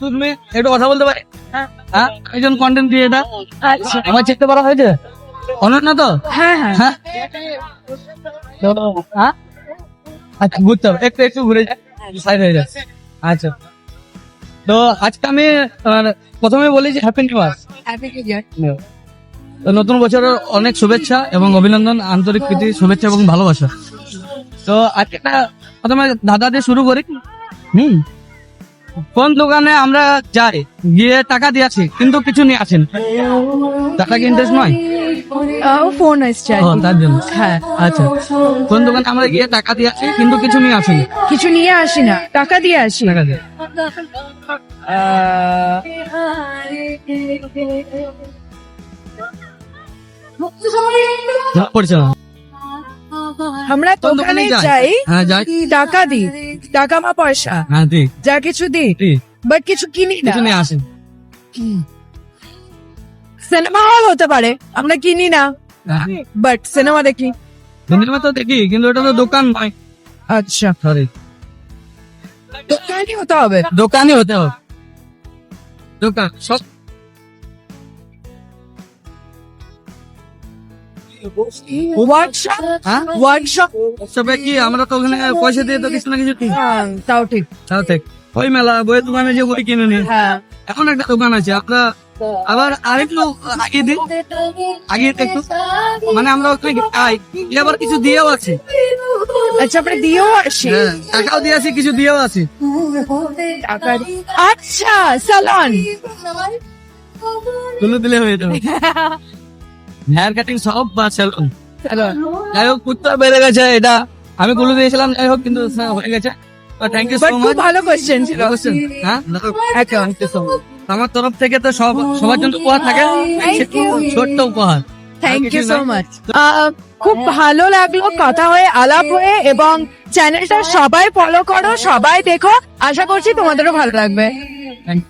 তুমি একটু কথা বলতে পারি? হ্যাঁ, একজন কন্টেন্ট ক্রিয়েটার। আচ্ছা আমার চেক করা হয়েছে অনেক না তো? হ্যাঁ হ্যাঁ হ্যাঁ তো, হ্যাঁ আচ্ছা ঘুরতে হবে, একটু একটু ঘুরে যায়, সাইড হয়ে যায়। আচ্ছা, তো আজকে আমি প্রথমে বলি যে happy new year. Happy new তো নতুন বছরের অনেক শুভেচ্ছা এবং অভিনন্দন, আন্তরিক প্রীতি, শুভেচ্ছা এবং ভালোবাসা। তো আজকে প্রথমে দাদা দিয়ে শুরু করি। কোন দোকানে আমরা যাই, গিয়ে টাকা দিয়েছি কিন্তু কিছু নিয়ে আসেন, টাকা কি ইন্টারেস্ট নয়? ফোন আসছে ও, তার জন্য। হ্যাঁ আচ্ছা, কোন দোকানে আমরা গিয়ে টাকা দিয়েছি কিন্তু কিছু নিয়ে আসেনি? কিছু নিয়ে আসি না, টাকা দিয়ে আসি। টাকা দিয়ে পড়ছে না। আমরা কোন দোকানে দোকানে যাই, হ্যাঁ যাই, টাকা দিই, টাকা বা পয়সা হ্যাঁ দিই, যা কিছু দিই, দিই, বাট কিছু কিনি না। কিছু নিয়ে আসেন। সিনেমা হল হতে পারে, আমরা কিনি না বাট সিনেমা দেখি। সিনেমা তো দেখি কিন্তু এটা তো দোকান নয়। আচ্ছা, সরি, দোকানই হতে হবে। দোকানই হতে হবে, দোকান সব। ওয়ার্কশপ, হ্যাঁ, ওয়ার্কশপ সবে কি আমরা তো ওখানে পয়সা দিয়ে তো কিছু না কিছু কিনি। তাও ঠিক। তাও ঠিক, ওই মেলা বইয়ের দোকানে যে বই কিনে নিই। হ্যাঁ, এখন একটা দোকান আছে, আমরা আবার আরেকটু আগে দিই, আগে একটু, মানে আমরা ওখানে খাই, আবার কিছু দিয়েও আছে। আচ্ছা আমরা দিয়েও আসি। হ্যাঁ, টাকাও দিয়েছি, কিছু দিয়েও আছে। টাকা আচ্ছা, সালন তুলে দিলে হয়ে যাবে, হেয়ার কাটিং সব বা সেলুন। যাই হোক, কুত্তা বেড়ে গেছে, এটা আমি গুলো দিয়েছিলাম, যাই হোক কিন্তু হয়ে গেছে। থ্যাংক ইউ সো বাট খুব মাচ। ভালো কোশ্চেন ছিল। হ্যাঁ, আমার তরফ থেকে তো সবার জন্য উপহার থাকে, ছোট্ট উপহার। Thank you so much. খুব ভালো লাগলো কথা হয়ে, আলাপ হয়ে, এবং চ্যানেলটা সবাই ফলো করো, সবাই দেখো, আশা করছি তোমাদেরও ভালো লাগবে। Thank you.